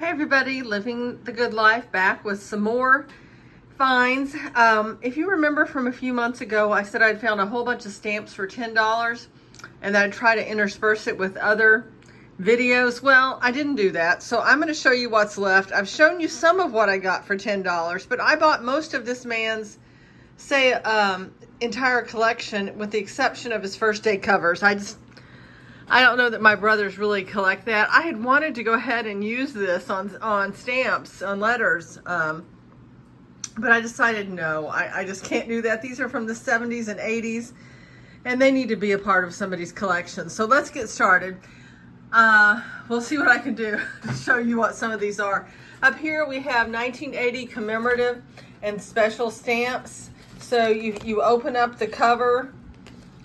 Hey everybody, living the good life, back with some more finds. If you remember from a few months ago, I said I'd found a whole bunch of stamps for $10 and that I'd try to intersperse it with other videos. Well, I didn't do that, so I'm going to show you what's left. I've shown you some of what I got for $10, but I bought most of this man's, entire collection with the exception of his first day covers. I don't know that my brothers really collect that. I had wanted to go ahead and use this on stamps, on letters, but I decided no, I just can't do that. These are from the 70s and 80s, and they need to be a part of somebody's collection. So let's get started. We'll see what I can do to show you what some of these are. Up here we have 1980 commemorative and special stamps. So you open up the cover,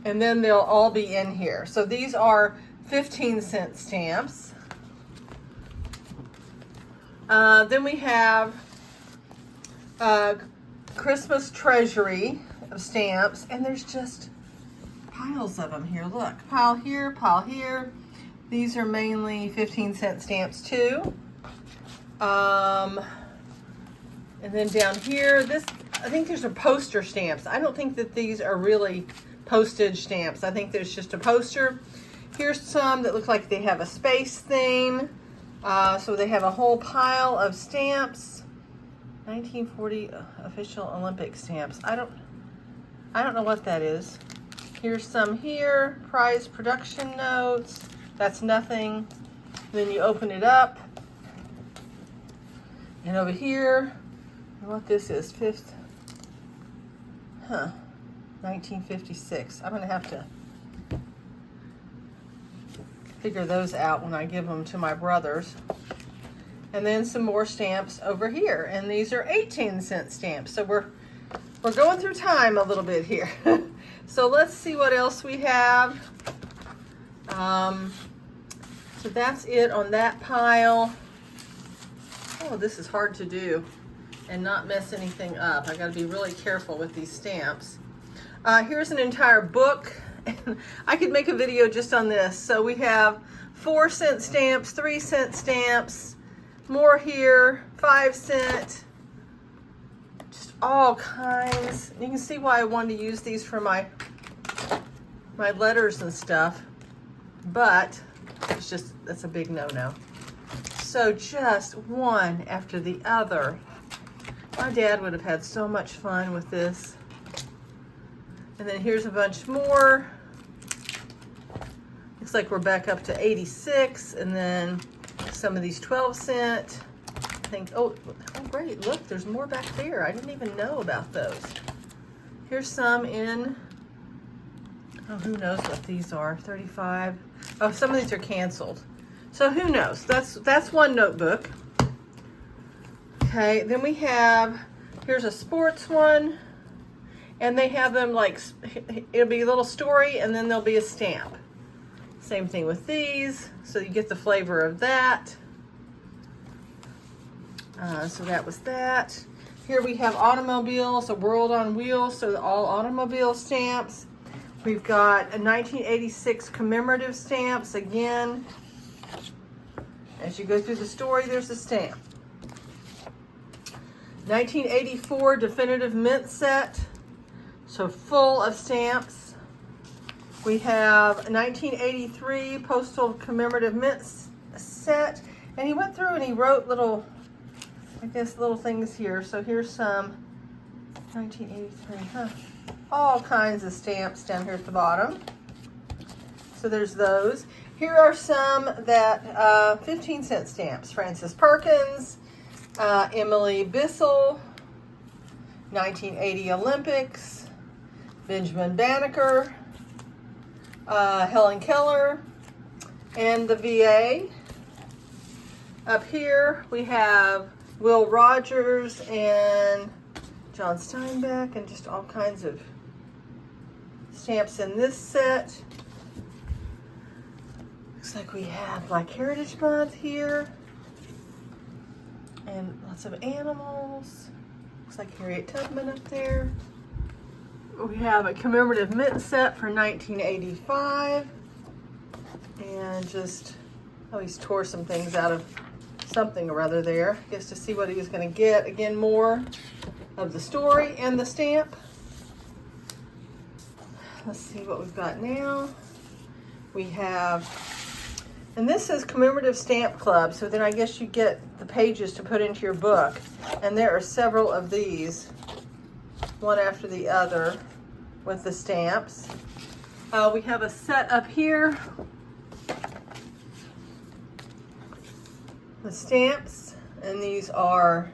and then they'll all be in here. So these are 15-cent stamps. Then we have Christmas treasury of stamps, and there's just piles of them here. Look, pile here, pile here. These are mainly 15-cent stamps too. And then down here, I think these are poster stamps. I don't think that these are really postage stamps. I think there's just a poster. Here's some that look like they have a space theme. So they have a whole pile of stamps. 1940 official Olympic stamps. I don't know what that is. Here's some here. Prize production notes. That's nothing. Then you open it up. And over here, what this is, 1956. I'm gonna have to figure those out when I give them to my brothers. And then some more stamps over here, and these are 18-cent stamps. So we're going through time a little bit here. So let's see what else we have. So that's it on that pile. Oh, this is hard to do and not mess anything up. I got to be really careful with these stamps. Here's an entire book. I could make a video just on this. So we have 4-cent stamps, 3-cent stamps, more here, 5-cent, just all kinds. You can see why I wanted to use these for my letters and stuff, but that's a big no-no. So just one after the other. My dad would have had so much fun with this. And then here's a bunch more. Looks like we're back up to 86, and then some of these 12-cent. I think, oh great, look, there's more back there. I didn't even know about those. Here's some in, oh, who knows what these are, 35. Oh, some of these are canceled. So who knows? That's one notebook. Okay, then we have, here's a sports one, and they have them like, it'll be a little story and then there'll be a stamp. Same thing with these, so you get the flavor of that. So that was that. Here we have automobiles, a world on wheels, so all automobile stamps. We've got a 1986 commemorative stamps. Again, as you go through the story, there's a stamp. 1984 definitive mint set, so full of stamps. We have a 1983 postal commemorative mint set, and he went through and he wrote little, I guess, little things here. So here's some 1983, all kinds of stamps down here at the bottom. So there's those. Here are some that 15-cent stamps. Francis Perkins, Emily Bissell, 1980 Olympics, Benjamin Banneker, Helen Keller, and the VA. Up here we have Will Rogers and John Steinbeck, and just all kinds of stamps in this set. Looks like we have Black Heritage Month here, and lots of animals. Looks like Harriet Tubman up there. We have a commemorative mint set for 1985, and just, oh, he's tore some things out of something or other there. Gets to see what he was going to get. Again, more of the story and the stamp. Let's see what we've got now. We have, and this says Commemorative Stamp Club, so then I guess you get the pages to put into your book. And there are several of these, one after the other, with the stamps. We have a set up here. The stamps, and these are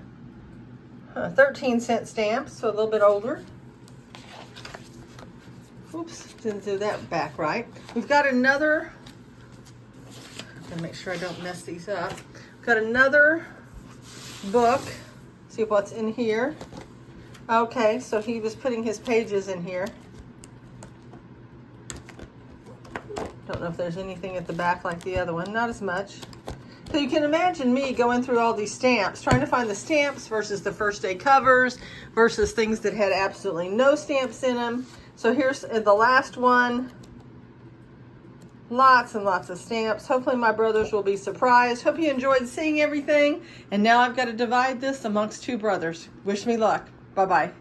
13-cent stamps, so a little bit older. Oops, didn't do that back right. We've got another, I'm gonna make sure I don't mess these up. We've got another book. See what's in here. Okay, so he was putting his pages in here. Don't know if there's anything at the back like the other one, not as much. So you can imagine me going through all these stamps, trying to find the stamps versus the first day covers versus things that had absolutely no stamps in them. So here's the last one. Lots and lots of stamps. Hopefully my brothers will be surprised. Hope you enjoyed seeing everything. And now I've got to divide this amongst two brothers. Wish me luck. Bye-bye.